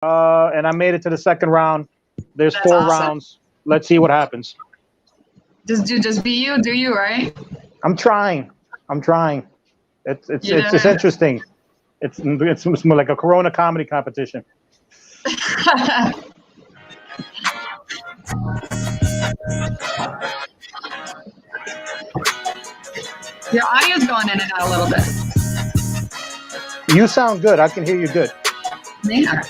and I made it to the second round. There's That's four awesome. rounds. Let's see what happens. Just be you, do you, right? I'm trying. It's Yeah. interesting. It's more like a Corona comedy competition. Your audio's going in and out a little bit. You sound good. I can hear you good. Yeah.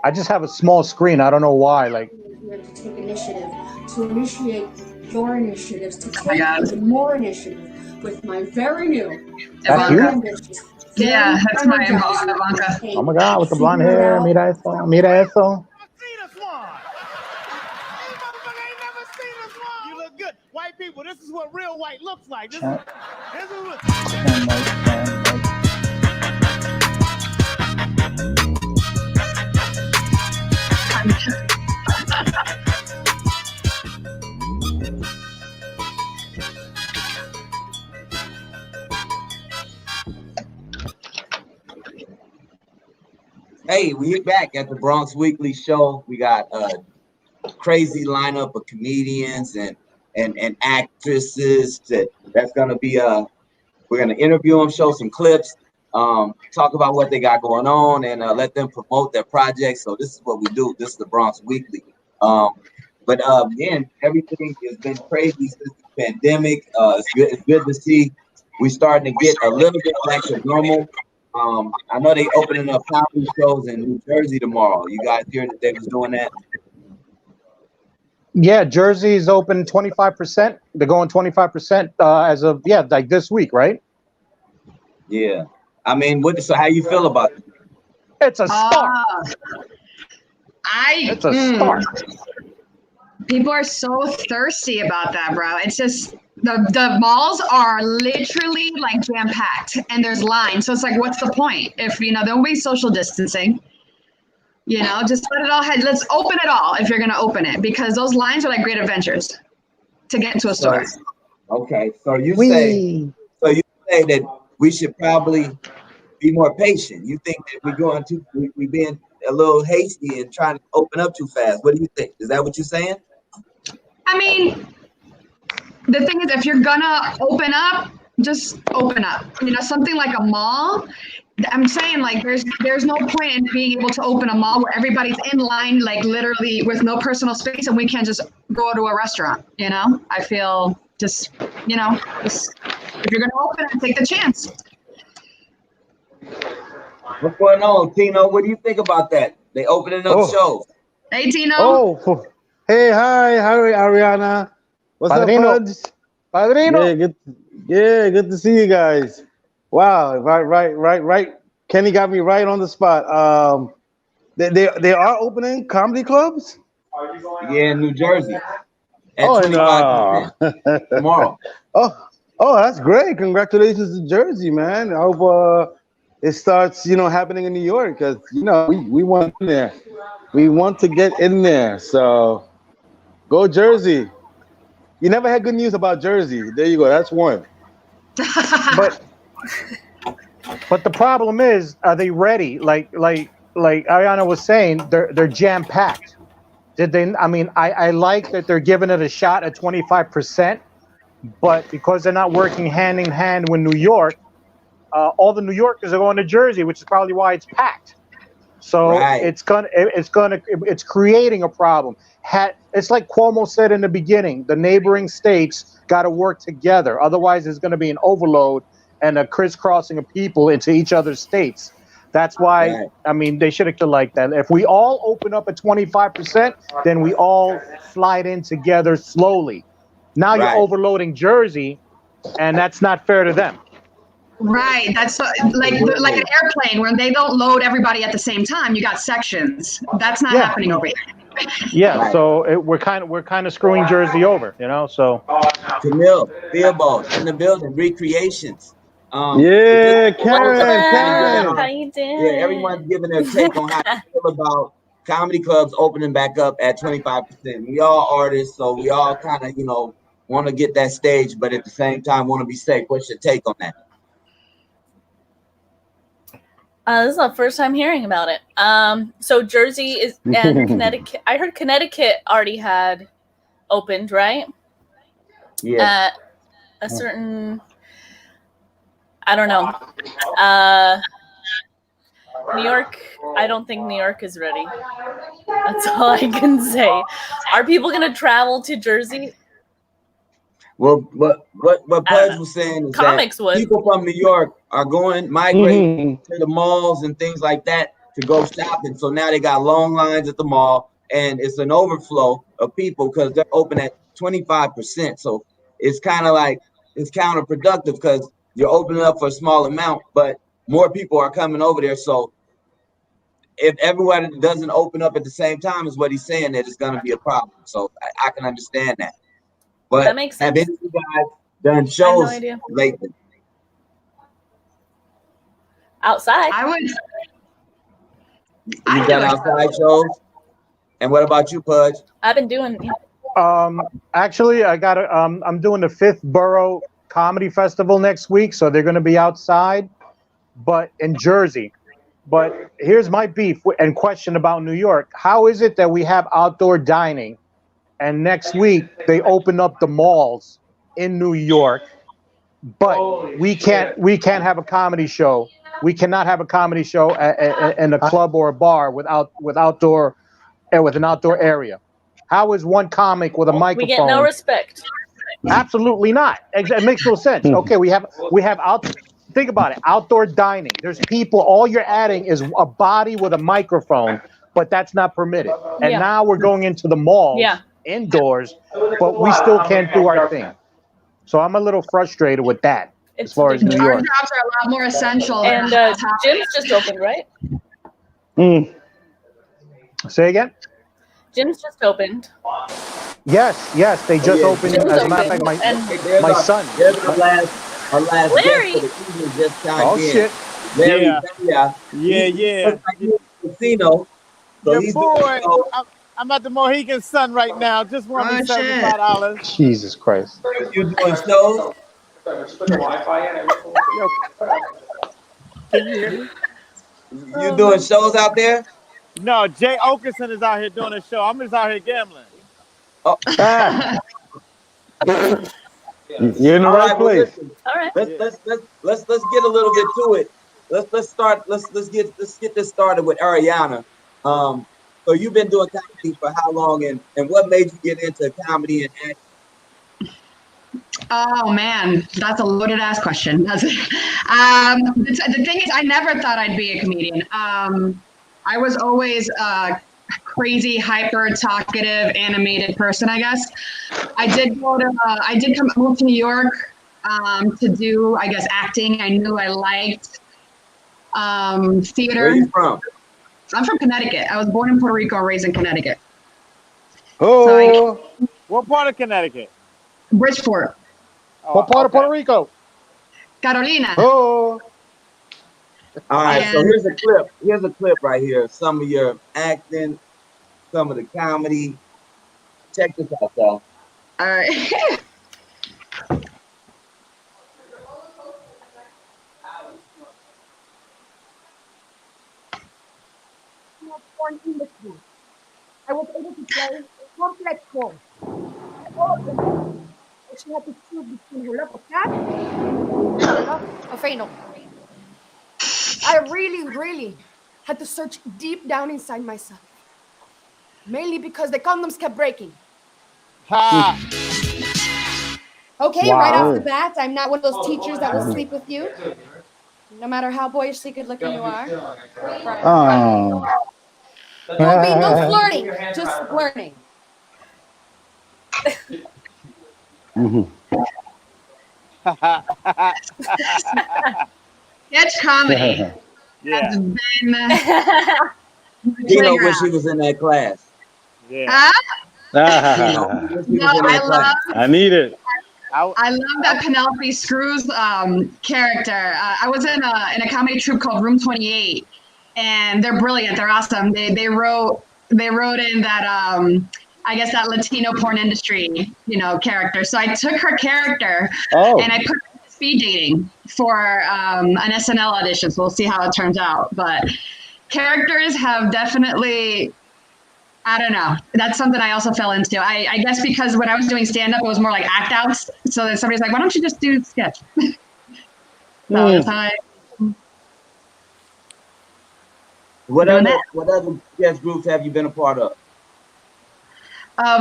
I just have a small screen. I don't know why. Like, Here to take initiative, to initiate your initiatives, to my take God. even more initiative with my very new, That's very you? ambitious, Yeah, very that's my energizing, Ivanka. oh my God, with the blonde figure it hair. out. Mira eso. Mira eso. You look good. White people, this is what real white looks like. This is what... Hey, we're back at the Bronx Weekly Show. We got a crazy lineup of comedians and actresses that's gonna be we're gonna interview them, show some clips, talk about what they got going on, and let them promote their projects. So this is what we do. This is the Bronx Weekly. But again, everything has been crazy since the pandemic. It's good to see we're starting to get a little bit back to normal. I know they opening up comedy shows in New Jersey tomorrow. You guys hear that they was doing that? Yeah, Jersey's open 25%. They're going 25% as of like this week, right? Yeah. I mean, so how you feel about it? It's a start. It's a start. People are so thirsty about that, bro. It's just the malls are literally like jam packed, and there's lines. So it's like, what's the point if there will be social distancing? Just let it all head. Let's open it all if you're gonna open it, because those lines are like Great Adventures to get into a store. Okay, so you say that we should probably be more patient. You think that we being a little hasty and trying to open up too fast? What do you think? Is that what you're saying? I mean, the thing is, if you're gonna open up, just open up. Something like a mall. I'm saying, like, there's no point in being able to open a mall where everybody's in line, like literally with no personal space, and we can't just go to a restaurant. I feel just if you're gonna open it, take the chance. What's going on, Tino? What do you think about that? They opening up shows. Hey, Tino. Oh, hey, hi, Ariana. What's Padrino. up, Pudge? Padrino. Good to see you guys. Wow, right. Kenny got me right on the spot. They are opening comedy clubs? Yeah, in New Jersey. At 25% tomorrow. Oh, that's great. Congratulations to Jersey, man. I hope it starts, happening in New York, because we want in there. We want to get in there. So go Jersey. You never had good news about Jersey. There you go. That's one. But the problem is, are they ready? Like Ariana was saying, they're jam packed. Did they? I mean, I like that they're giving it a shot at 25%, but because they're not working hand in hand with New York, all the New Yorkers are going to Jersey, which is probably why it's packed. So it's creating a problem. It's like Cuomo said in the beginning, the neighboring states got to work together. Otherwise, there's going to be an overload and a crisscrossing of people into each other's states. That's why, I mean, they should have done like that. If we all open up at 25%, then we all slide in together slowly. Now you're overloading Jersey, and that's not fair to them. Right. That's like an airplane where they don't load everybody at the same time. You got sections. That's not happening over here. Yeah, so we're kind of screwing Jersey over, So Camille, Theobald in the building, recreations. Karen. How you doing? Yeah, everyone's giving their take on how they feel about comedy clubs opening back up at 25%. We all artists, so we all kind of want to get that stage, but at the same time want to be safe. What's your take on that? This is the first time hearing about it. So Jersey is and Connecticut. I heard Connecticut already had opened, right? Yeah. A certain, I don't know. New York. I don't think New York is ready. That's all I can say. Are people gonna travel to Jersey? Well, what Pudge was saying is Comics that would. people from New York are migrating to the malls and things like that to go shopping. So now they got long lines at the mall, and it's an overflow of people because they're open at 25%. So it's kind of like it's counterproductive because you're opening up for a small amount, but more people are coming over there. So if everyone doesn't open up at the same time, is what he's saying, that it's going to be a problem. So I can understand that. But That makes sense. have any of you guys done shows lately? Outside. I would. You done outside shows? And what about you, Pudge? I've been doing. Actually, I got I'm doing the 5th Borough Comedy Festival next week, so they're going to be outside, but in Jersey. But here's my beef and question about New York. How is it that we have outdoor dining, and next week they open up the malls in New York, but we can't have a comedy show? We cannot have a comedy show in a club or a bar with an outdoor area. How is one comic with a microphone? We get no respect. Absolutely not. It makes no sense. Okay, we have think about it. Outdoor dining. There's people. All you're adding is a body with a microphone, but that's not permitted. And now we're going into the malls indoors, but we still can't do our thing. So I'm a little frustrated with that. As far as New Our York. jobs are a lot more essential. And gym's just opened, right? Say again? Gym's just opened. Yes, they just opened. As a matter of fact, my son. There's our last Larry. guest for the evening just chimed Oh in. shit! Larry, Yeah. Tino. So Your he's boy, I'm at the Mohegan Sun right now. Just want me $75. Jesus Christ! You doing shows? Can you hear me? You doing shows out there? No, Jay Okerson is out here doing a show. I'm just out here gambling. Oh. You're in the right place. All right. Let's get a little bit to it. Let's get this started with Ariana. So you've been doing comedy for how long, and what made you get into comedy and acting? Oh man, that's a loaded ass question. The thing is, I never thought I'd be a comedian. I was always a crazy, hyper talkative, animated person, I guess. I did move to New York to do, I guess, acting. I knew I liked theater. Where are you from? I'm from Connecticut. I was born in Puerto Rico, raised in Connecticut. Oh, What part of Connecticut? Bridgeport. What part of Puerto Rico? Carolina. oh. All right, so here's a clip. Here's a clip right here. Some of your acting, some of the comedy. Check this out, y'all. All right. I was able to play a complex role. She had to choose between her love of cat and her love of anal. I really had to search deep down inside myself. Mainly because the condoms kept breaking. Ha! Okay, right off the bat, I'm not one of those teachers that will sleep with you. No matter how boyishly good looking you are. Oh. There'll be no flirting, just learning. Sketch comedy. Yeah. Has been Tino when she was in that class. Yeah. I need it. I love that Penelope Screws character. I was in a comedy troupe called Room 28, and they're brilliant. They're awesome. They wrote in that I guess that Latino porn industry, character. So I took her character and I put her in this speed dating for an SNL audition, so we'll see how it turns out. But characters have definitely, I don't know. That's something I also fell into. I guess because when I was doing stand-up, it was more like act outs. So then somebody's like, why don't you just do sketch? So that's how What other sketch groups have you been a part of?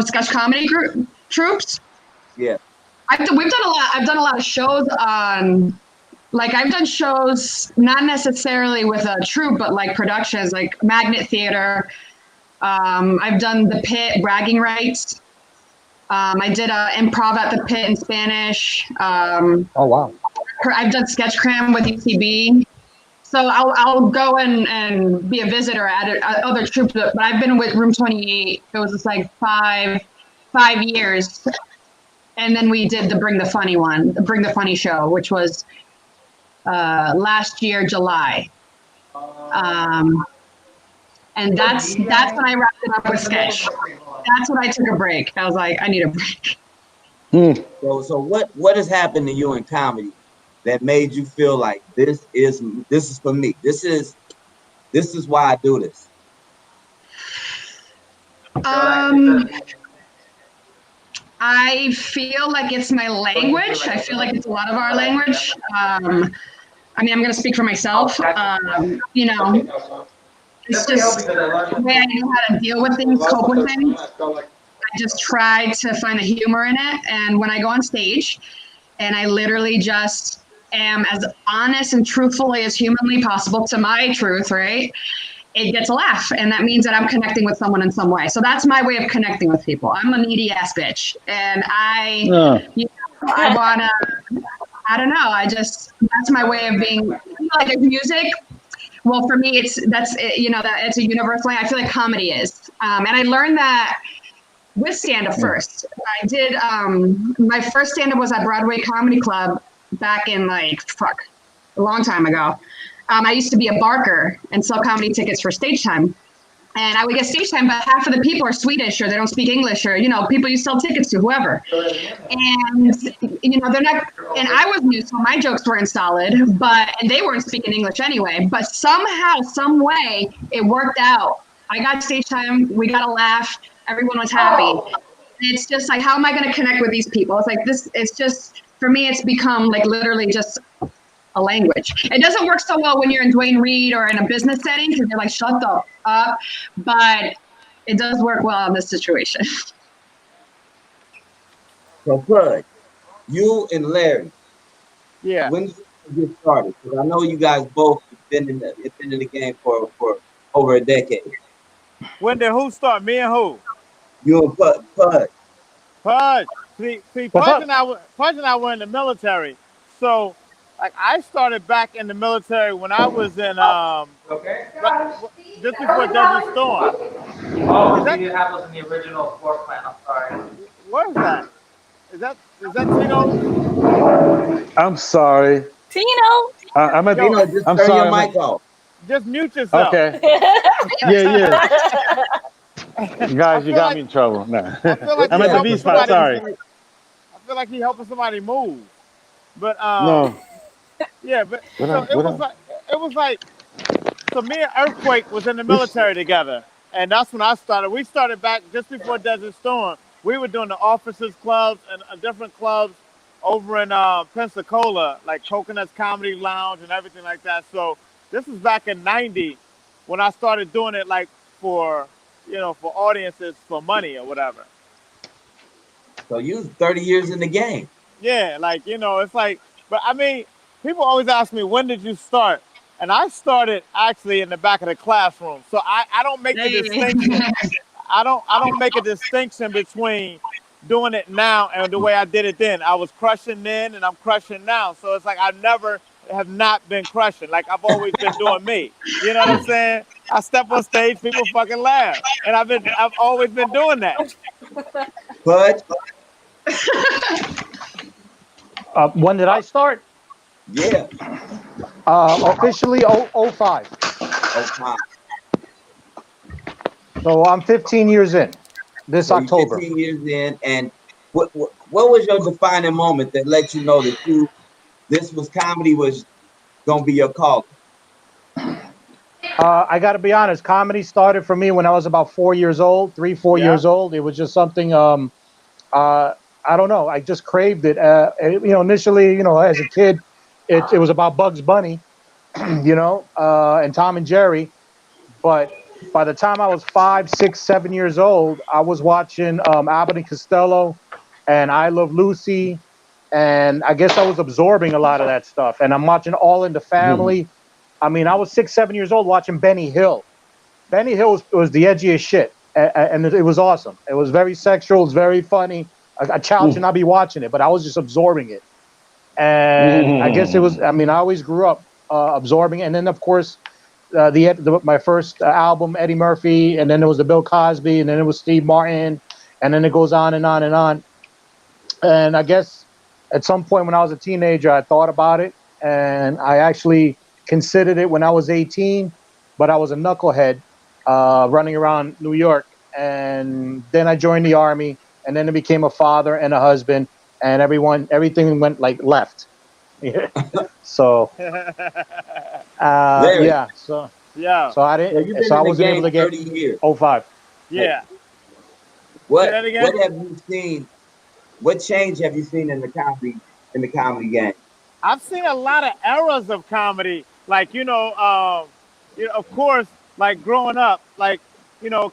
sketch comedy troops. Yeah. We've done a lot. I've done a lot of shows on, like I've done shows not necessarily with a troupe, but like productions, like Magnet Theater. I've done the Pit, Bragging Rights. I did improv at the Pit in Spanish. Oh wow! I've done Sketch Cram with UCB. So I'll go and be a visitor at other troupes, but I've been with Room 28. It was just like five years, and then we did the Bring the Funny show, which was last year July. And that's when I wrapped it up with sketch. That's when I took a break. I was like, I need a break. So what has happened to you in comedy that made you feel like this is for me? This is why I do this. I feel like it's my language. I feel like it's a lot of our language. I mean, I'm going to speak for myself. You know, it's just the way I know how to deal with things, cope with things. I just try to find the humor in it. And when I go on stage and I literally just am as honest and truthfully as humanly possible to my truth, right? It gets a laugh. And that means that I'm connecting with someone in some way. So that's my way of connecting with people. I'm a needy ass bitch. And I don't know. That's my way of being, like music. Well, for me, it's a universal thing. I feel like comedy is. And I learned that with stand-up first. I did, my first stand-up was at Broadway Comedy Club back in a long time ago. I used to be a barker and sell comedy tickets for stage time. And I would get stage time, but half of the people are Swedish or they don't speak English or, people you sell tickets to, whoever. And, they're not, and I was new, so my jokes weren't solid, and they weren't speaking English anyway. But somehow, some way, it worked out. I got stage time, we got a laugh, everyone was happy. It's just like, how am I going to connect with these people? It's like this, it's just, for me, it's become like literally just a language. It doesn't work so well when you're in Dwayne Reed or in a business setting because you're like, shut the up. But it does work well in this situation. So, Pudge, you and Larry, yeah, when did you get started? Because I know you guys both have been in the game for over a decade. When did who start? Me and who? You and Pudge. Pudge. See, Pudge and I were in the military. So, like, I started back in the military when I was in just before Desert Storm. Oh, you didn't have us in the original floor plan. I'm sorry. What is that? Is that Tino? I'm sorry. Tino. I'm at. Tino, just I'm turn sorry. your mic off. Just mute yourself. Okay. Yeah. Guys, you got me in trouble. Nah. I'm at the B spot. Sorry. I feel like he's helping somebody move. But No. yeah, but it was like so me and Earthquake was in the military together, and that's when I started. We started back just before Desert Storm. We were doing the officers clubs and different clubs over in Pensacola, like Coconuts Comedy Lounge and everything like that. So this was back in '90 when I started doing it, like for audiences for money or whatever. So you was 30 years in the game. Yeah, it's like, but I mean, people always ask me, when did you start? And I started actually in the back of the classroom. So I don't make the distinction. I don't make a distinction between doing it now and the way I did it then. I was crushing then and I'm crushing now. So it's like I never have not been crushing. Like I've always been doing me. You know what I'm saying? I step on stage, people fucking laugh. And I've always been doing that. Pudge? When did I start? Yeah. Officially 05. 05. So I'm 15 years in this October. 15 years in, and what was your defining moment that let you know that this was comedy was gonna be your calling? I got to be honest. Comedy started for me when I was about 4 years old, 4 Yeah. years old. It was just something. I don't know. I just craved it. Initially, as a kid, it was about Bugs Bunny, and Tom and Jerry. But by the time I was 5, 6, 7 years old, I was watching Abbott and Costello and I Love Lucy. And I guess I was absorbing a lot of that stuff. And I'm watching All in the Family. I mean, I was 6, 7 years old watching Benny Hill. Benny Hill was the edgiest shit. And it was awesome. It was very sexual. It was very funny. A child should not be watching it, but I was just absorbing it. And I guess it was, I always grew up absorbing it. And then, of course, my first album, Eddie Murphy, and then there was the Bill Cosby, and then it was Steve Martin, and then it goes on and on and on. And I guess at some point when I was a teenager, I thought about it, and I actually considered it when I was 18, but I was a knucklehead running around New York. And then I joined the Army, and then I became a father and a husband, and everything went like left. So Larry. so Yeah. I didn't. So I wasn't able to get 30 years. 05. Yeah. What Say that again? what have you seen? What change have you seen in the comedy game? I've seen a lot of eras of comedy. Like, of course, like growing up, like,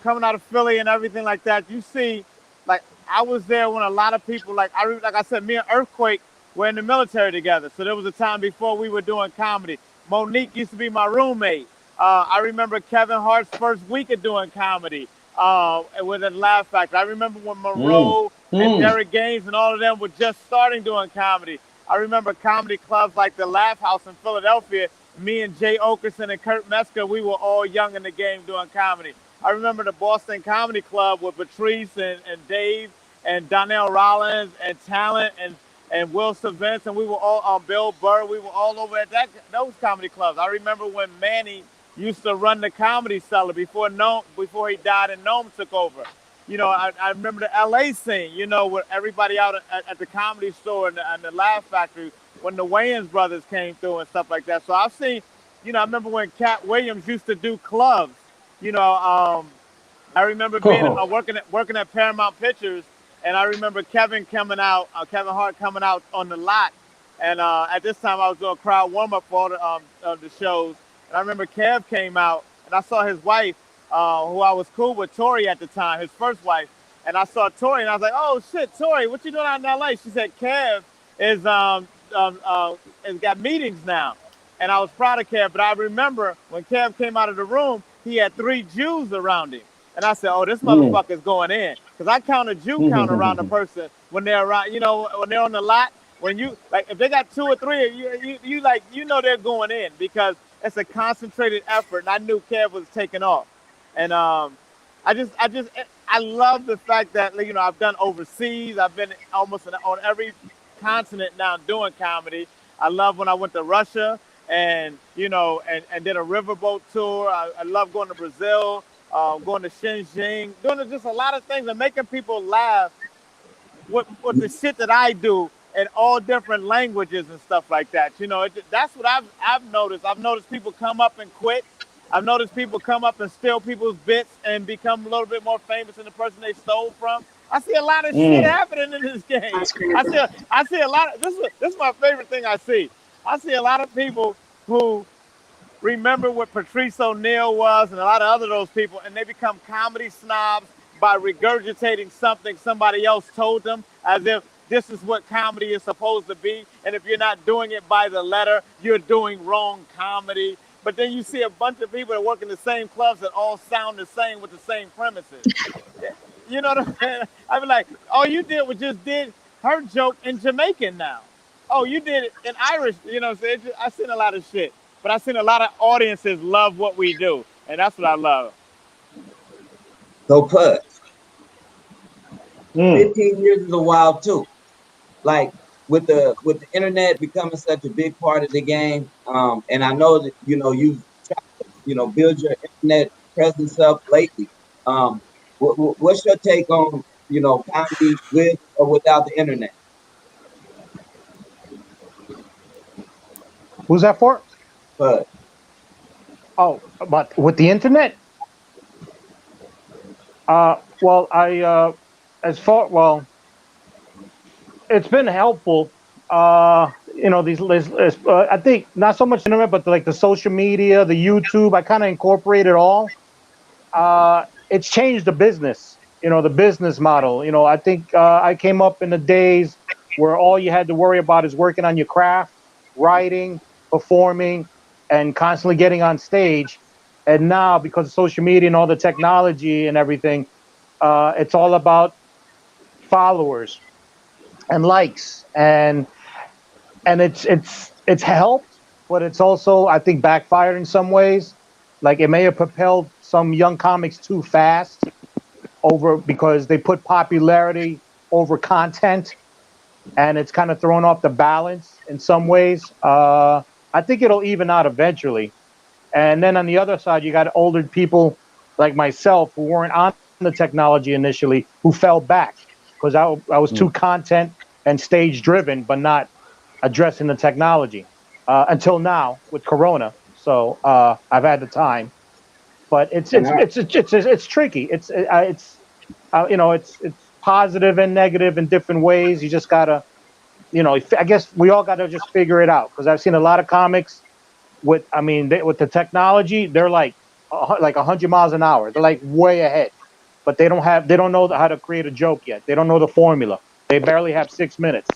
coming out of Philly and everything like that, you see, like, I was there when a lot of people, like I said, me and Earthquake were in the military together. So there was a time before we were doing comedy. Monique used to be my roommate. I remember Kevin Hart's first week of doing comedy with a Laugh Factory. I remember when Monroe and Derek Gaines and all of them were just starting doing comedy. I remember comedy clubs like the Laugh House in Philadelphia. Me and Jay Okerson and Kurt Metzger, we were all young in the game doing comedy. I remember the Boston Comedy Club with Patrice and Dave and Donnell Rollins and Talent and Will Savance, and we were all on Bill Burr. We were all over at those comedy clubs. I remember when Manny used to run the Comedy Cellar before he died and Nome took over. I remember the LA scene, with everybody out at the Comedy Store and the Laugh Factory when the Wayans brothers came through and stuff like that. So I've seen, I remember when Cat Williams used to do clubs. I remember being working at Paramount Pictures, and I remember Kevin Hart coming out on the lot. And at this time, I was doing crowd warm-up for all the shows. And I remember Kev came out, and I saw his wife, who I was cool with, Tori at the time, his first wife. And I saw Tori, and I was like, "Oh shit, Tori, what you doing out in LA?" She said, "Kev is has got meetings now." And I was proud of Kev, but I remember when Kev came out of the room, he had 3 Jews around him. And I said, "Oh, this motherfucker's going in." Because I count a Jew count around a person when they're around, when they're on the lot. When you, like, if they got 2 or 3, you know they're going in because it's a concentrated effort. And I knew Kev was taking off. And I love the fact that, I've done overseas. I've been almost on every continent now doing comedy. I love when I went to Russia and did a riverboat tour. I love going to Brazil, going to Shenzhen, doing just a lot of things and making people laugh with the shit that I do in all different languages and stuff like that. That's what I've noticed. I've noticed people come up and quit. I've noticed people come up and steal people's bits and become a little bit more famous than the person they stole from. I see a lot of shit happening in this game. I see a lot of this is my favorite thing I see. I see a lot of people who remember what Patrice O'Neal was and a lot of those people, and they become comedy snobs by regurgitating something somebody else told them as if this is what comedy is supposed to be. And if you're not doing it by the letter, you're doing wrong comedy. But then you see a bunch of people that work in the same clubs that all sound the same with the same premises. You know what I'm saying? I be like, all you did was just did her joke in Jamaican now. Oh, you did it in Irish. You know what I'm saying? I've seen a lot of shit. But I've seen a lot of audiences love what we do. And that's what I love. So, Pudge, 15 years is a while too. Like with the internet becoming such a big part of the game, and I know that you've tried to, build your internet presence up lately. What's your take on comedy with or without the internet? Who's that for? But Oh, but with the internet? Well, it's been helpful. I think not so much internet, but like the social media, the YouTube. I kind of incorporate it all. It's changed the business. The business model. I think I came up in the days where all you had to worry about is working on your craft, writing, performing, and constantly getting on stage. And now, because of social media and all the technology and everything, it's all about followers and likes, and it's helped, but it's also, I think, backfired in some ways. Like, it may have propelled some young comics too fast because they put popularity over content, and it's kind of thrown off the balance in some ways. I think it'll even out eventually. And then on the other side, you got older people like myself who weren't on the technology initially, who fell back because I was too content and stage driven, but not addressing the technology until now with Corona. So I've had the time, but it's tricky. It's positive and negative in different ways. You just gotta, I guess we all gotta just figure it out, because I've seen a lot of comics with the technology, they're like 100 miles an hour. They're like way ahead, but they don't know how to create a joke yet. They don't know the formula. They barely have 6 minutes.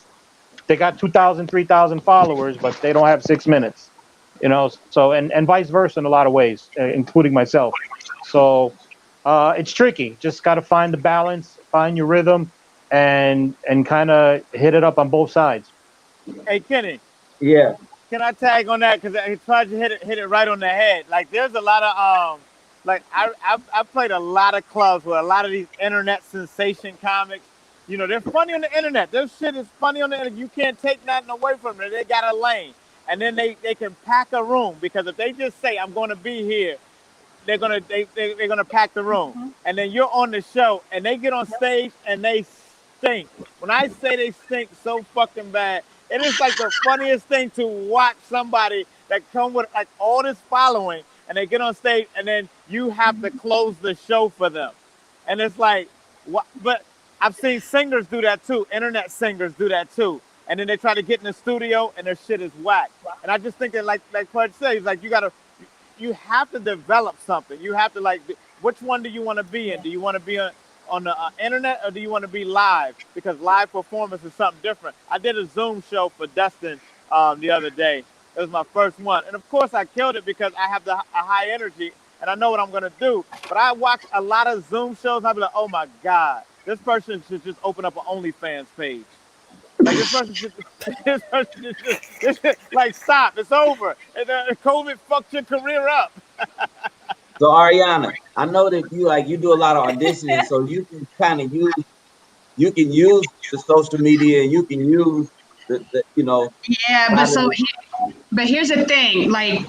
They got 2,000, 3,000 followers, but they don't have 6 minutes. So and vice versa in a lot of ways, including myself. So it's tricky. Just got to find the balance, find your rhythm, and kind of hit it up on both sides. Hey, Kenny. yeah, Can I tag on that? Because he tried to hit it right on the head. Like, there's a lot of I played a lot of clubs with a lot of these internet sensation comics. They're funny on the internet. Their shit is funny on the internet. You can't take nothing away from them. They got a lane, and then they can pack a room, because if they just say, "I'm going to be here," they're gonna pack the room. And then you're on the show, and they get on stage and they stink. When I say they stink so fucking bad, it is like the funniest thing to watch somebody that come with like all this following, and they get on stage, and then you have to close the show for them. And it's like, what? But I've seen singers do that too. Internet singers do that too. And then they try to get in the studio, and their shit is whack. And I just think that, like Pudge said, he's like, you have to develop something. You have to, which one do you want to be in? Do you want to be on the internet, or do you want to be live? Because live performance is something different. I did a Zoom show for Dustin the other day. It was my first one. And of course I killed it because I have a high energy and I know what I'm going to do. But I watch a lot of Zoom shows and I'll be like, oh my God, this person should just open up an OnlyFans page. Like, this person should like, stop, it's over. And COVID fucked your career up. So Ariana, I know that you do a lot of auditioning, so you can kind of use the social media, and you can use the Yeah, but here's the thing. Like,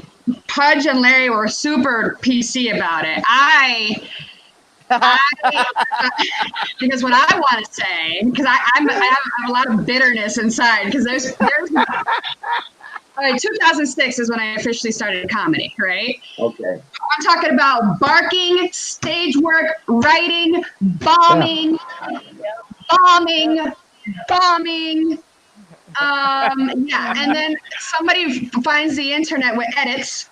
Pudge and Larry were super PC about it. Because what I want to say, because I have a lot of bitterness inside, because there's 2006 is when I officially started comedy, right? Okay. I'm talking about barking, stage work, writing, bombing. And then somebody finds the internet with edits,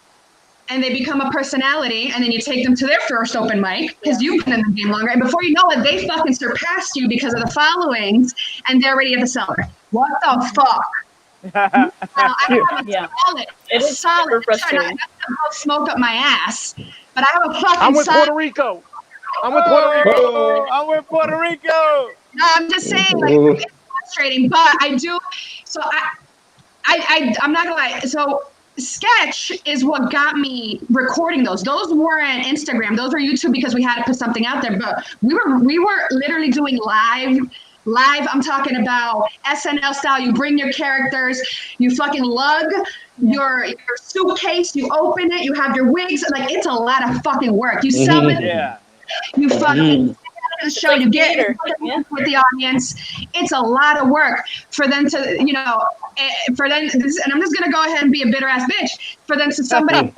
and they become a personality, and then you take them to their first open mic, because you've been in the game longer, and before you know it, they fucking surpassed you because of the followings, and they're already at the cellar. What the fuck? I have a solid. It is solid. super frustrating. I'm not gonna smoke up my ass, but I have a fucking. I'm with Puerto Rico. I'm with Puerto Rico. No, I'm just saying, like, it's frustrating, but I do. So I'm not gonna lie. So sketch is what got me recording those. Those weren't Instagram. Those were YouTube, because we had to put something out there. But we were literally doing live. I'm talking about SNL style. You bring your characters, you fucking lug your suitcase, you open it, you have your wigs. Like, it's a lot of fucking work. You sell it, you fucking the show, like you get theater. Yeah. with the audience. It's a lot of work for them to, you know, for them. And I'm just gonna go ahead and be a bitter ass bitch for them to somebody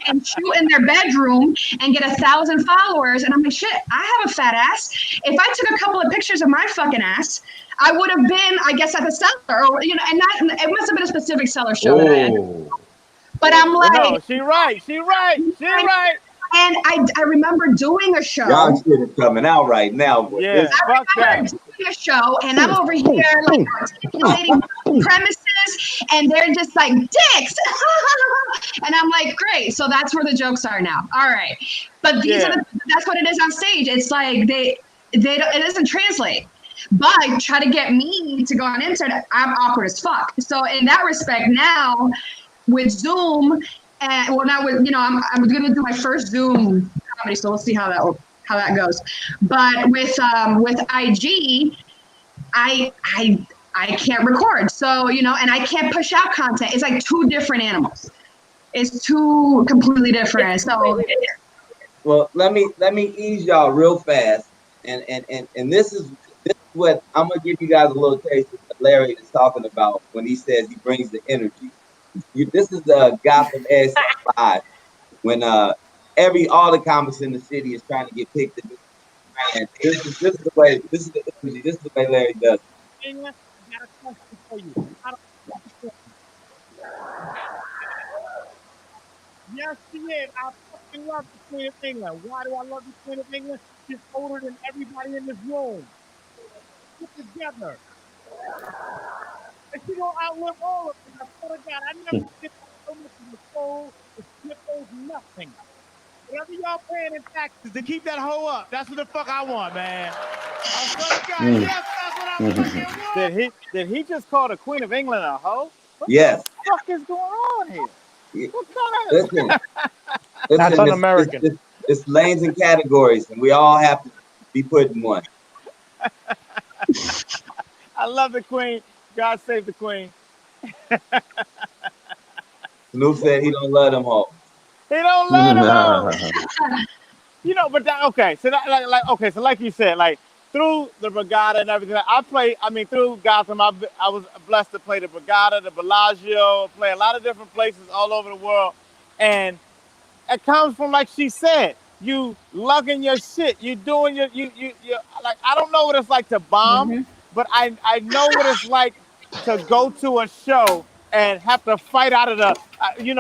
and shoot in their bedroom and get 1,000 followers. And I'm like, shit, I have a fat ass. If I took a couple of pictures of my fucking ass, I would have been, I guess, at the cellar, or, you know, and not, it must have been a specific cellar show. That I had. But I'm like, no, she right. And I remember doing a show. Y'all shit is coming out right now. Boy. Yeah, fuck that. Doing a show, and I'm over here like articulating premises, and they're just like dicks, and I'm like, great. So that's where the jokes are now. All right, but these are that's what it is on stage. It's like they don't, it doesn't translate. But try to get me to go on internet, I'm awkward as fuck. So in that respect, now with Zoom. And well, now with, you know, I'm gonna do my first Zoom comedy, so we'll see how that goes. But with IG, I can't record, so you know, and I can't push out content. It's like two different animals. It's two completely different. So, well, let me ease y'all real fast, and this is what I'm gonna give you guys a little taste of what Larry is talking about when he says he brings the energy. This is the Gotham S5 when all the comics in the city is trying to get picked up. And this is the way, this is the energy, this is the way Larry does it. England, I got a question for you. Yes, she is. I fucking love the Queen of England. Why do I love the Queen of England? She's older than everybody in this room. Get together. And she don't outlive all of them. I swear to God, I never did so much in the soul. The shit owes nothing. Whatever y'all paying in taxes to keep that hoe up, that's what the fuck I want, man. I swear to God, yes, that's what I fucking want. Did he just call the Queen of England a hoe? What the fuck is going on here? What kind of... Listen, that's un-American. It's lanes and categories, and we all have to be put in one. I love the Queen. God save the Queen. Snoop said he don't love them hoes. He don't love them hoes. You know, but that, okay. So that, okay. So like you said, like through the Brigada and everything, through Gotham, I was blessed to play the Brigada, the Bellagio, play a lot of different places all over the world, and it comes from, like she said, you lugging your shit, you doing you like, I don't know what it's like to bomb, but I know what it's like to go to a show and have to fight out of the, you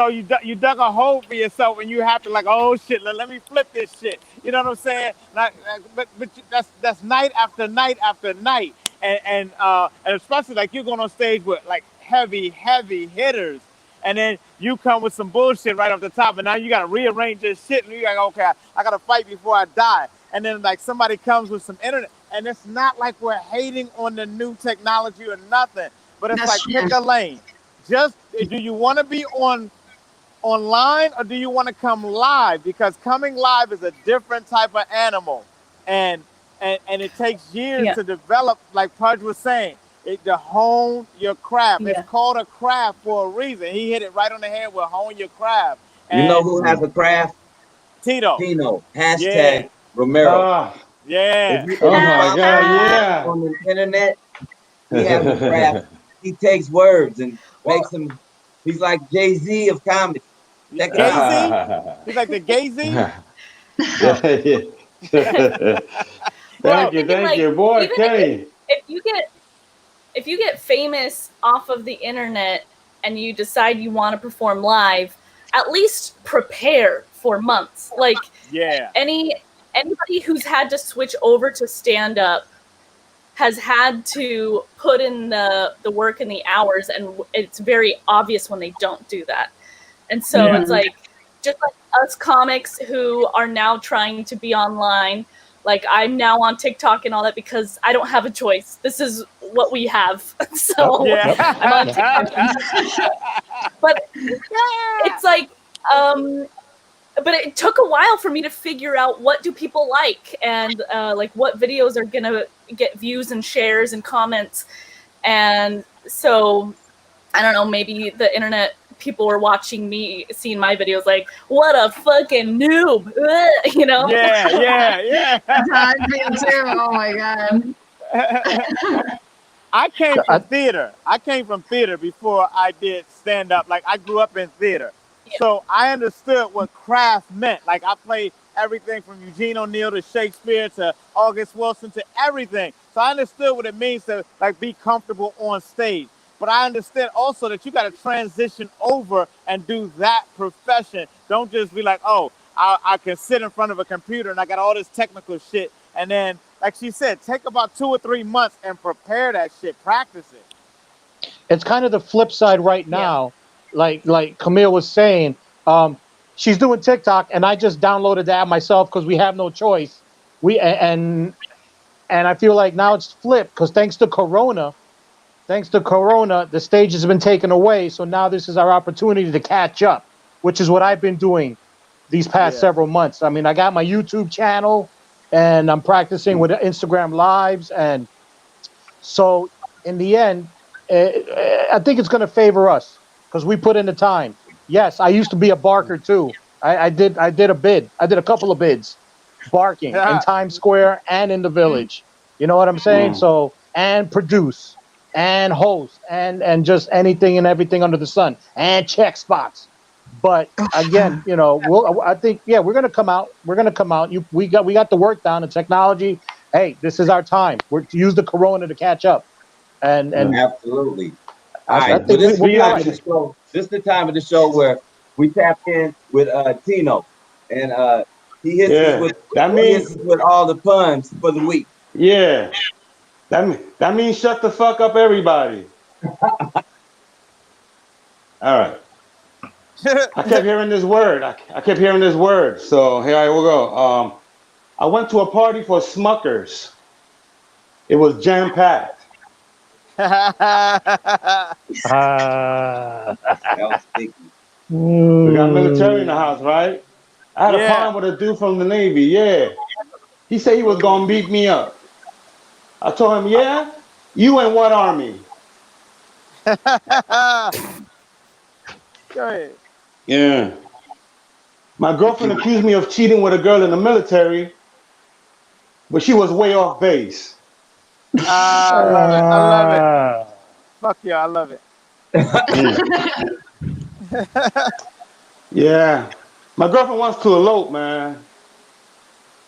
dug a hole for yourself and you have to, like, oh shit, let me flip this shit. You know what I'm saying? Like, but that's night after night after night, and especially like you're going on stage with like heavy hitters, and then you come with some bullshit right off the top, and now you got to rearrange this shit, and you're like, okay, I got to fight before I die, and then like somebody comes with some internet. And it's not like we're hating on the new technology or nothing, but it's like pick a lane. Just, do you want to be online or do you want to come live? Because coming live is a different type of animal, and it takes years to develop. Like Pudge was saying, to hone your craft. It's called a craft for a reason. He hit it right on the head with hone your craft. And you know who has a craft? Tino. Hashtag Romero. Yeah. Oh my God, yeah. On the internet, he has a craft. He takes words and makes them. He's like Jay-Z of comedy. Jay-Z? He's like the Gay-Z? Thank you, boy, Kenny. If you get famous off of the internet and you decide you want to perform live, at least prepare for months. Like, anybody who's had to switch over to stand-up has had to put in the work and the hours, and it's very obvious when they don't do that. And so it's like, just like us comics who are now trying to be online, like I'm now on TikTok and all that because I don't have a choice. This is what we have. So I'm on TikTok. But it's like, but it took a while for me to figure out what do people like, and like what videos are gonna get views and shares and comments. And so I don't know, maybe the internet people were watching me, seeing my videos, like, what a fucking noob, you know? Yeah. That's how I feel too. Oh my god. I came from theater. I came from theater before I did stand up. Like, I grew up in theater. Yeah. So I understood what craft meant. Like, I played everything from Eugene O'Neill to Shakespeare to August Wilson to everything. So I understood what it means to, like, be comfortable on stage. But I understood also that you got to transition over and do that profession. Don't just be like, oh, I can sit in front of a computer and I got all this technical shit. And then, like she said, take about 2 or 3 months and prepare that shit, practice it. It's kind of the flip side right now. Like Camille was saying, she's doing TikTok, and I just downloaded the app myself because we have no choice. And I feel like now it's flipped because thanks to Corona, the stage has been taken away. So now this is our opportunity to catch up, which is what I've been doing these past several months. I mean, I got my YouTube channel, and I'm practicing with Instagram Lives, and so in the end, I think it's going to favor us because we put in the time. Yes, I used to be a barker too. I did a bid. I did a couple of bids, barking in Times Square and in the Village. You know what I'm saying? So, and produce and host and just anything and everything under the sun and check spots. But again, you know, I think we're gonna come out. We're gonna come out. We got the work down, the technology. Hey, this is our time. We're to use the Corona to catch up. And absolutely. All I right, think this is we'll the time of the show. This is the time of the show where we tap in with Tino, and he hits us with all the puns for the week. Yeah, that means shut the fuck up, everybody. All right. I kept hearing this word. I kept hearing this word. So here I will go. I went to a party for Smuckers. It was jam-packed. That was sticky. We got military in the house, right? I had a problem with a dude from the Navy. Yeah. He said he was going to beat me up. I told him, yeah? You in what army? Go ahead. Yeah. My girlfriend accused me of cheating with a girl in the military, but she was way off base. I love it. I love it. Fuck yeah, I love it. Yeah. My girlfriend wants to elope, man.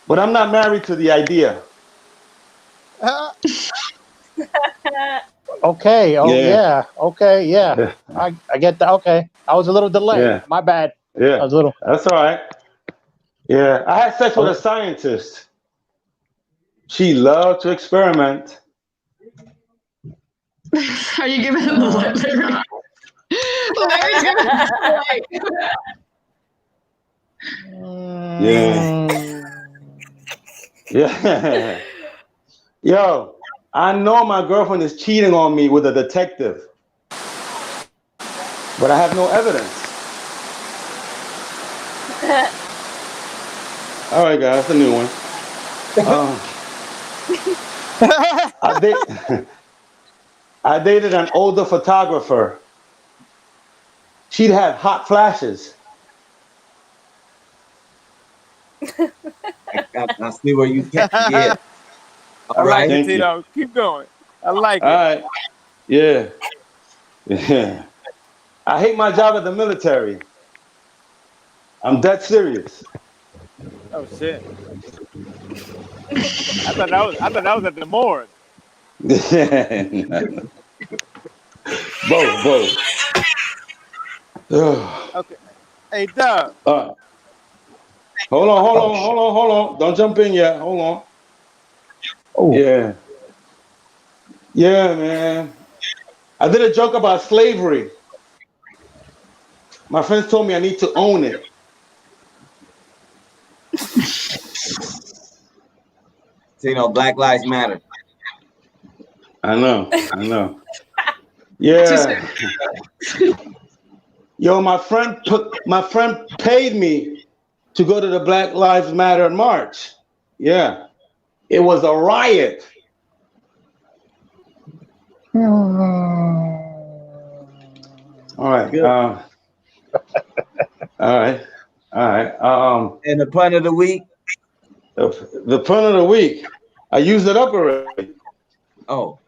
But I'm not married to the idea. Okay. Oh yeah. Okay. Yeah. I get that. Okay. I was a little delayed. Yeah. My bad. Yeah. I was a little. That's all right. Yeah. I had sex with a scientist. She loved to experiment. Are you giving him the lip? Larry's gonna Yeah. Yo, I know my girlfriend is cheating on me with a detective, but I have no evidence. All right, guys, that's a new one. I dated an older photographer. She'd have hot flashes. I see where you get. Yeah. All right, Tino, keep going. I like it. All right. Yeah. Yeah. I hate my job at the military. I'm dead serious. Oh shit. I thought that was at the morgue. Both. Okay. Hey, Doug. Hold on. Don't jump in yet. Hold on. Oh. Yeah. Yeah, man. I did a joke about slavery. My friends told me I need to own it. Tino, Black Lives Matter. I know. Yeah. Yo, my friend paid me to go to the Black Lives Matter march. Yeah. It was a riot. All right. All right. And the pun of the week. The pun of the week. I used it up already. Oh.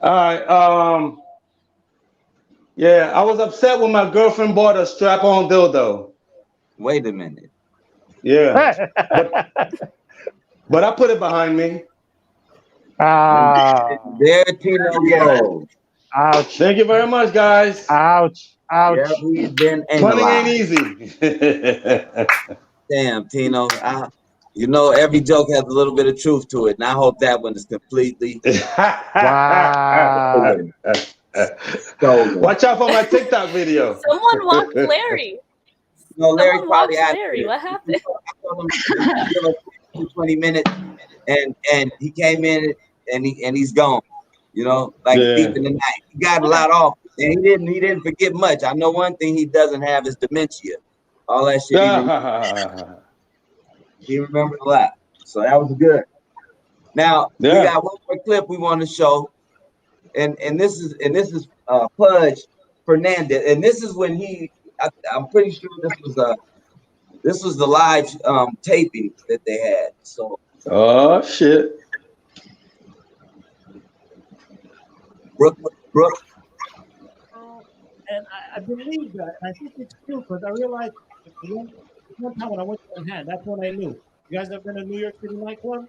All right. Yeah, I was upset when my girlfriend bought a strap-on dildo. Wait a minute. Yeah. but I put it behind me. There Tino goes. Ouch. Thank you very much, guys. Ouch. Yeah, we've been Punning ain't analyzed. easy. Damn, Tino. You know, every joke has a little bit of truth to it, and I hope that one is completely Wow. stolen. Watch out for my TikTok video. Someone walked Larry. No, Larry Someone probably walked asked Larry. What happened? I told him give us 20 minutes, and he came in and he's gone. You know, like a thief in the night. He got a lot off, and he didn't forget much. I know one thing he doesn't have is dementia. All that shit. He remembered a lot, so that was good. Now we got one more clip we want to show, and this is Pudge Fernandez, and this is when I'm pretty sure this was the live taping that they had. So oh shit, Brooke. And I believe that. I think it's true because I realized one time when I went to Manhattan, that's when I knew. You guys have been to New York City nightclub,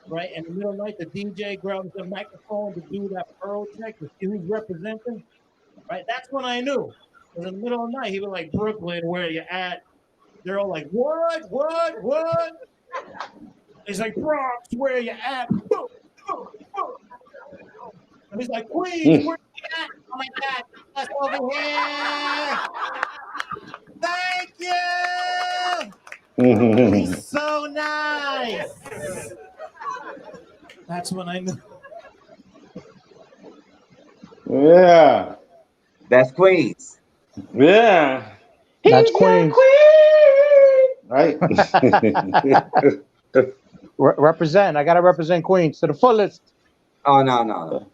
right? In the middle of the night, the DJ grabs the microphone to do that pearl check to see who's representing, right? That's when I knew. Because in the middle of the night, he was like, Brooklyn, where you at? They're all like, what? He's like, Bronx, where you at? And he's like, Queens, where you at? Oh my God, that's over here. Thank you. He's so nice. That's when I knew. Yeah. That's Queens. Yeah. That's Queens. Right. Represent. I gotta represent Queens to the fullest. Oh no.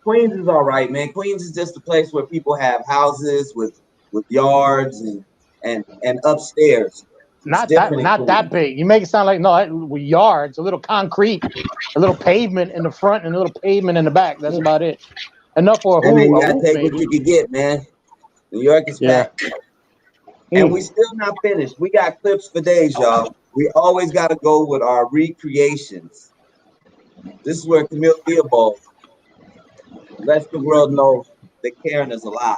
Queens is all right, man. Queens is just a place where people have houses with yards and upstairs. Not that big. You make it sound like with yards, a little concrete, a little pavement in the front and a little pavement in the back. That's about it. Enough for a hoop. You gotta take what you can get, man. New York is packed. And we still not finished. We got clips for days, y'all. We always gotta go with our recreations. This is where Camille Theobald lets the world know that Karen is alive.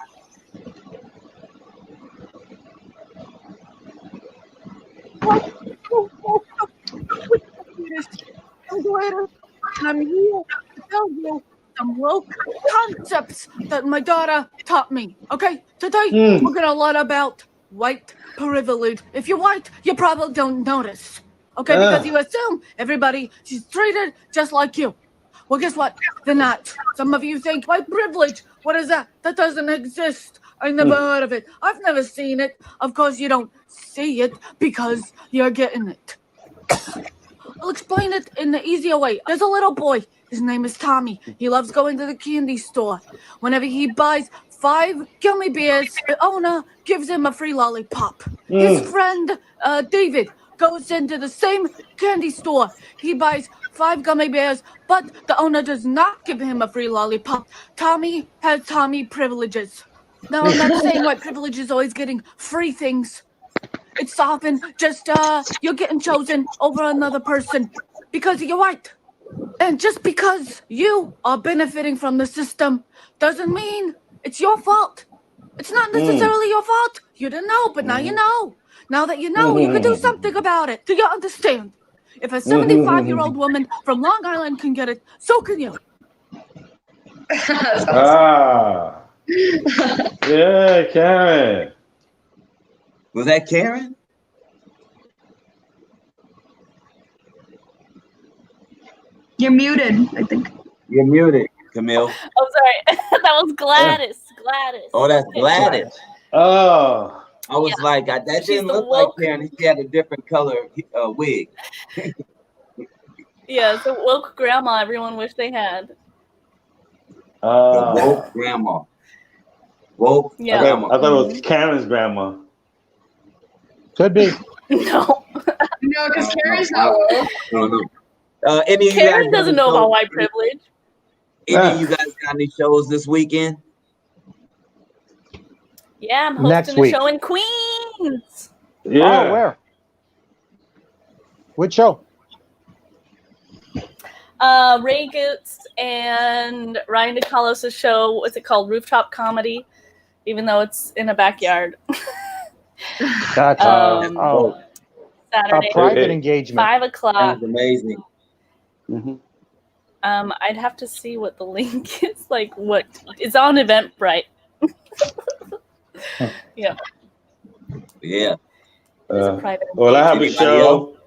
I'm here to tell you some woke concepts that my daughter taught me. Okay, today we're gonna learn about white privilege. If you're white, you probably don't notice. Okay, because you assume everybody is treated just like you. Well, guess what? They're not. Some of you think white privilege. What is that? That doesn't exist. I never heard of it. I've never seen it. Of course, you don't see it because you're getting it. I'll explain it in the easier way. There's a little boy. His name is Tommy. He loves going to the candy store. Whenever he buys 5 gummy bears, the owner gives him a free lollipop. His friend, David, goes into the same candy store. He buys 5 gummy bears, but the owner does not give him a free lollipop. Tommy has Tommy privileges. Now, I'm not saying white privilege is always getting free things. It's often just you're getting chosen over another person because you're white. And just because you are benefiting from the system doesn't mean it's your fault. It's not necessarily your fault. You didn't know, but now you know. Now that you know, you can do something about it. Do you understand? If a 75-year-old woman from Long Island can get it, so can you. Yeah, Karen. Was that Karen? You're muted, I think. You're muted, Camille. Oh, sorry. That was Gladys. Gladys. Oh, that's Gladys. Oh. I was like, that didn't look like Karen. She had a different color wig. Yeah, it's a woke grandma everyone wished they had. Woke grandma. Woke? Yeah. Grandma. I thought it was Karen's grandma. Could be. No. No, because Karen's not woke. I don't know. Any of you Karen guys doesn't know about white privilege. Any of you guys got any shows this weekend? Yeah, I'm Next hosting a week. show in Queens. Yeah. Oh, where? Which show? Ray Goots and Ryan DeCarlos' show. What's it called? Rooftop Comedy, even though it's in a backyard. Gotcha. Saturday, A private engagement. 5 o'clock. That's amazing. Mm-hmm. I'd have to see what the link is. Like, what it's on Eventbrite. Yeah. Yeah. It's a private. Well, I have a Anybody show.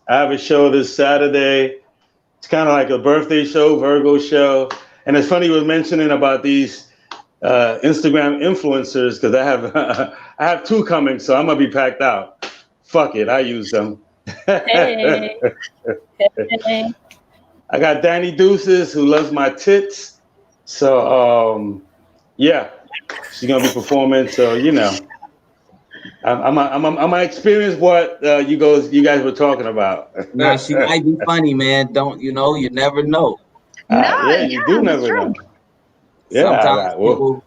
I have a show this Saturday. It's kind of like a birthday show, Virgo show. And it's funny you were mentioning about these Instagram influencers because I have I have 2 coming, so I'm gonna be packed out. Fuck it, I use them. Hey. Hey. I got Danny Deuces who loves my tits. So yeah, she's gonna be performing. So you know, I'm gonna experience what you guys were talking about. Nah, she might be funny, man. Don't you know? You never know. Yeah, you do never know. Yeah, sometimes people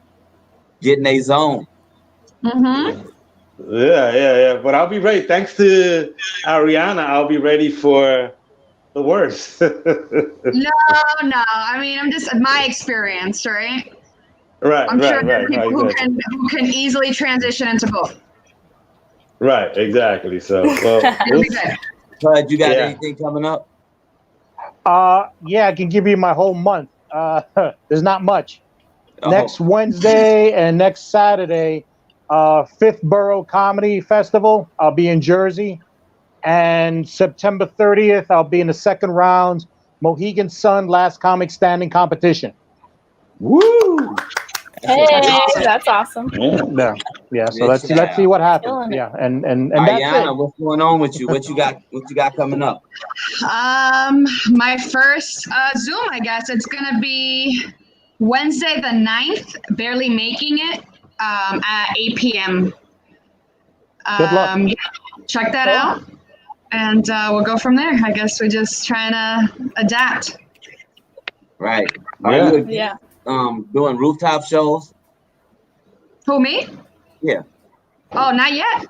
get in their zone. Mm-hmm. Yeah. But I'll be ready. Thanks to Ariana, I'll be ready for the worst. No. I mean, I'm just my experience, right? Right. I'm sure there are right. people who can easily transition into both. Right. Exactly. So, well, It'll be good. Pudge, you got anything coming up? Yeah, I can give you my whole month. There's not much. Oh. Next Wednesday and next Saturday, Fifth Borough Comedy Festival. I'll be in Jersey. And September 30th, I'll be in the second round Mohegan Sun Last Comic Standing competition. Woo! Hey, that's awesome. Yeah. So let's see what happens. Killing it. Yeah, and that's Ariana, it. what's going on with you? What you got coming up? My first Zoom, I guess it's gonna be Wednesday the 9th, barely making it, at 8 p.m. Good luck. Check that out, and we'll go from there. I guess we're just trying to adapt. Right. Are you Yeah. doing rooftop shows? Who, me? Yeah. Oh, not yet.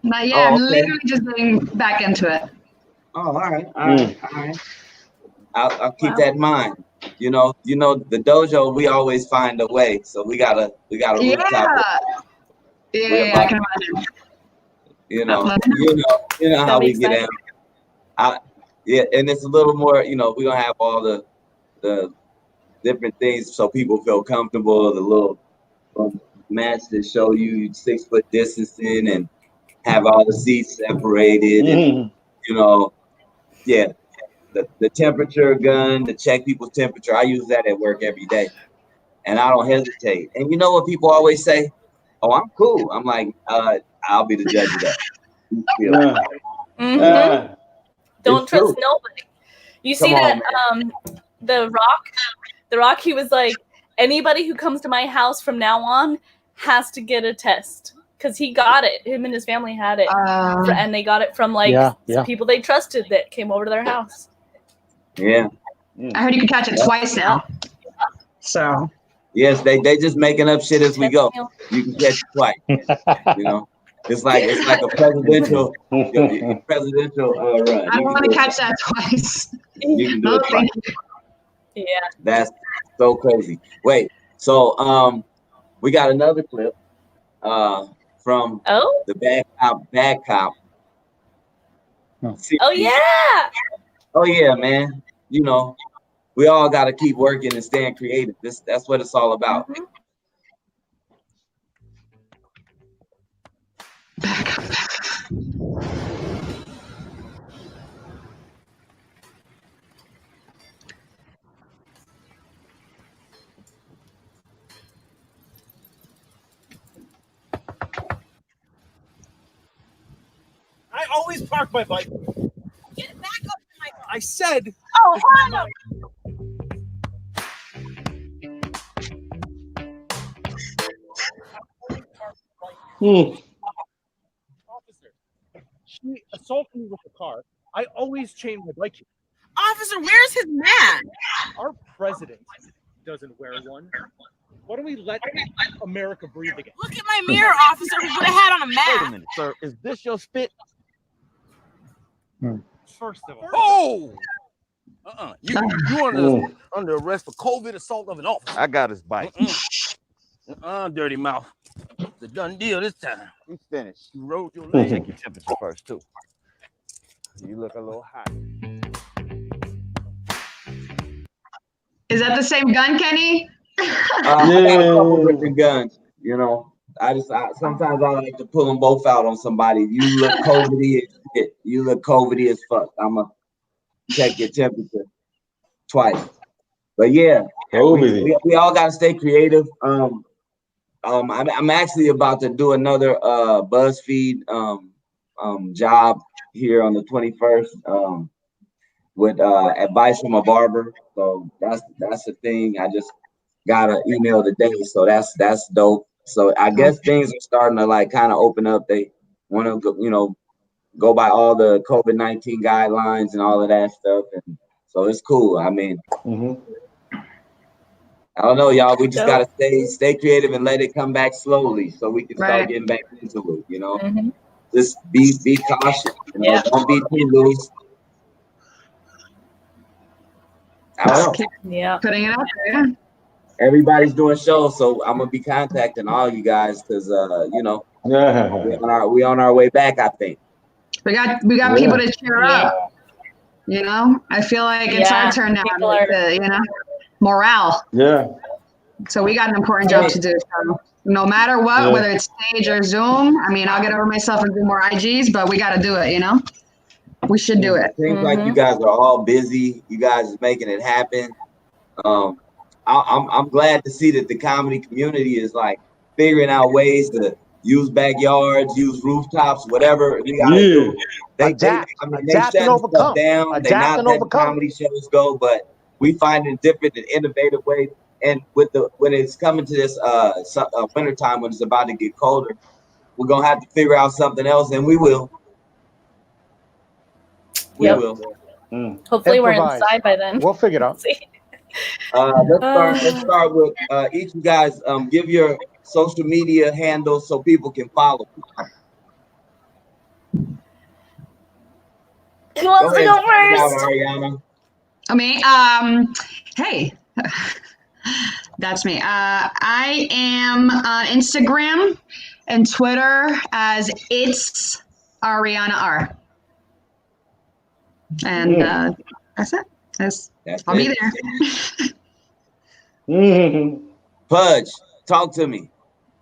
Not yet. Oh, I'm okay. literally just getting back into it. Oh, all right. I'll keep that in mind. You know, the dojo, we always find a way. So we gotta rooftop. Yeah, I can imagine. You know how we get down. Yeah, and it's a little more, we're gonna have all the different things so people feel comfortable, the little mats that show you 6 foot distancing and have all the seats separated and the temperature gun to check people's temperature. I use that at work every day and I don't hesitate. And you know what people always say? Oh, I'm cool. I'm like, I'll be the judge of that. Don't trust nobody. You see that The Rock, he was like, anybody who comes to my house from now on has to get a test. Because he got it. Him and his family had it. And they got it from people they trusted that came over to their house. Yeah. I heard you can catch it twice now. So. Yes, they just making up shit as we go. You can catch it twice. It's like a presidential run. I want to catch that twice. You can do it twice. Yeah. That's so crazy. Wait, so we got another clip from the Bad Cop. Oh yeah. Oh yeah, man. We all got to keep working and staying creative. That's what it's all about. Mm-hmm. I always park my bike. Get back up to my car. I said. Oh, hell no. Officer, she assaulted me with the car. I always chain my bike. Officer, where's his mask? Our president doesn't wear one. Why don't we let America breathe again? Look at my mirror, officer. He would have had on a mask. Wait a minute, sir. Is this your spit? First of all. Oh! You under arrest for COVID assault of an officer. I got his bike. Dirty mouth. It's a done deal this time. He's finished. You rode your leg. Check your temperature first, too. You look a little hot. Is that the same gun, Kenny? I got a couple different guns, you know. Sometimes I like to pull them both out on somebody. You look COVIDy as shit. You look COVIDy as fuck. I'ma check your temperature twice. But yeah, we all gotta stay creative. I'm actually about to do another BuzzFeed job here on the 21st with advice from a barber. So that's the thing. I just got an email today, so that's dope. So I guess things are starting to like kind of open up. They want to go by all the COVID-19 guidelines and all of that stuff, and so it's cool. I mean, I don't know, y'all. We just gotta stay creative and let it come back slowly, so we can start getting back into it. You know, just be cautious. You know? Don't be too loose. I don't know. Yeah, putting it out there. Everybody's doing shows, so I'm gonna be contacting all you guys because we on our way back. I think we got people to cheer up. You know, I feel like it's our turn now. Morale. Yeah. So we got an important job to do. So no matter what, whether it's stage or Zoom, I mean, I'll get over myself and do more IGs, but we got to do it. You know, we should do it. Seems like you guys are all busy. You guys are making it happen. I'm glad to see that the comedy community is like figuring out ways to use backyards, use rooftops, whatever we gotta do. They shut stuff down. They not letting comedy shows go, but we finding different and innovative ways. And when it's coming to this winter time, when it's about to get colder, we're gonna have to figure out something else, and we will. We will. Hopefully, we're inside by then. We'll figure it out. Let's start with each of you guys. Give your social media handles so people can follow. Who wants to go first? Ariana. Me. Hey, that's me. I am on Instagram and Twitter as It's Ariana R. And that's it. I'll be there. Pudge, talk to me.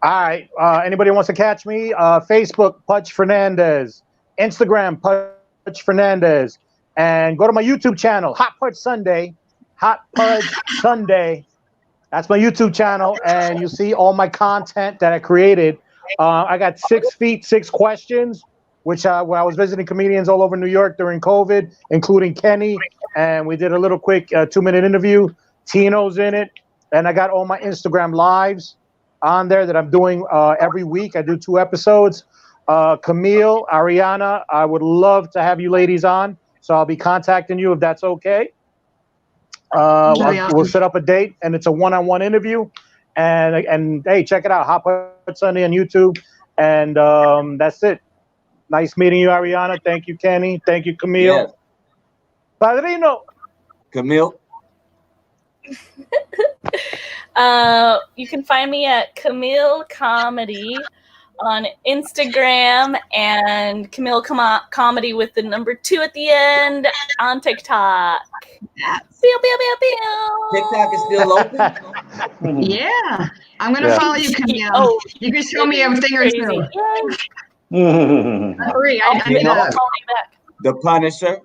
All right. Anybody wants to catch me? Facebook, Pudge Fernandez. Instagram, Pudge Fernandez. And go to my YouTube channel, Hot Pudge Sunday. Hot Pudge Sunday. That's my YouTube channel. And you see all my content that I created. I got 6 feet, 6 questions, which when I was visiting comedians all over New York during COVID, including Kenny. And we did a little quick 2-minute interview. Tino's in it. And I got all my Instagram lives on there that I'm doing every week. I do 2 episodes. Camille, Ariana, I would love to have you ladies on. So I'll be contacting you if that's okay. We'll set up a date, and it's a one-on-one interview. And hey, check it out, Hot Pudge Sunday on YouTube. And that's it. Nice meeting you, Ariana. Thank you, Kenny. Thank you, Camille. Yes. Padrino. Camille. You can find me at Camille Comedy on Instagram and Camille Comedy with the number 2 at the end on TikTok. Pew, pew, pew, pew. TikTok is still open? Yeah. I'm going to follow you, Camille. Oh, you can show me a thing or two. The Punisher.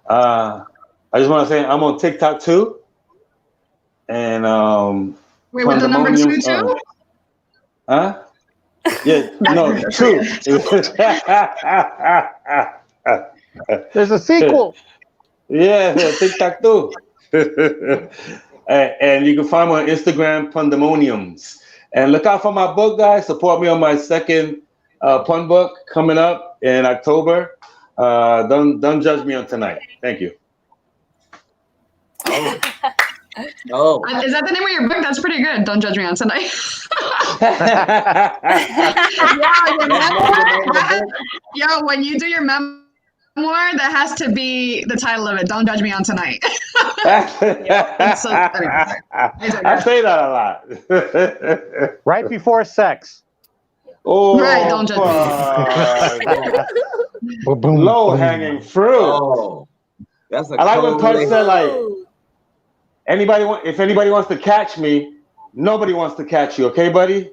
I just want to say I'm on TikTok too. And wait, with the number 2 too? Huh? Yeah, no, 2. There's a sequel. Yeah, TikTok too. And you can find me on Instagram, Pandemoniums. And look out for my book, guys. Support me on my second pun book coming up in October. Don't judge me on tonight. Thank you. Oh. Is that the name of your book? That's pretty good. Don't judge me on tonight. Yo, when you do your memoir, that has to be the title of it. Don't judge me on tonight. I say that a lot. Right before sex. Oh, right, don't judge me. Low hanging fruit. Oh, that's a I like when Pudge said, like, if anybody wants to catch me, nobody wants to catch you. Okay, buddy?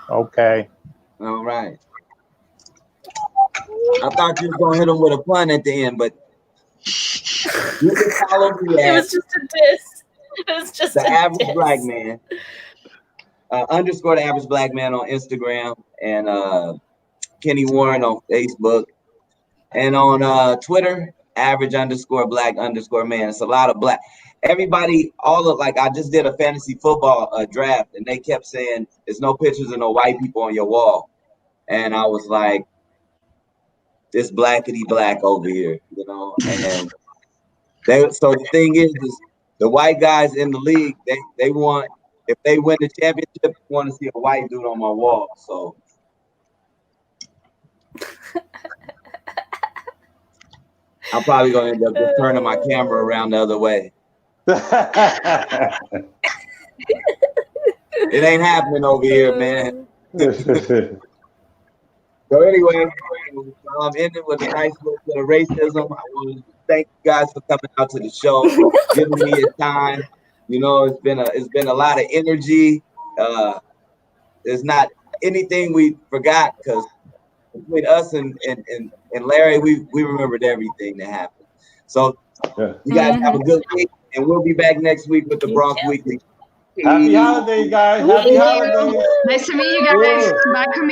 Okay. All right. I thought you were going to hit him with a pun at the end, but you can follow me It was just a diss. It was just the a average diss. black man. Underscore the average black man on Instagram, and Kenny Warren on Facebook, and on Twitter, average_black_man. It's a lot of black. Everybody, I just did a fantasy football draft, and they kept saying there's no pictures of no white people on your wall, and I was like, this blackity black over here, you know. And so the thing is the white guys in the league, they want, if they win the championship, they want to see a white dude on my wall. So I'm probably gonna end up just turning my camera around the other way. It ain't happening over here, man. So anyway, I'm ending with a nice little bit of racism. I want to thank you guys for coming out to the show, giving me your time. You know, it's been a lot of energy. There's not anything we forgot, because between us and Larry, we remembered everything that happened. So you guys have a good week, and we'll be back next week with the Bronx Weekly. Happy holidays, guys. Happy holidays. Nice to meet you guys. Bye, Camille.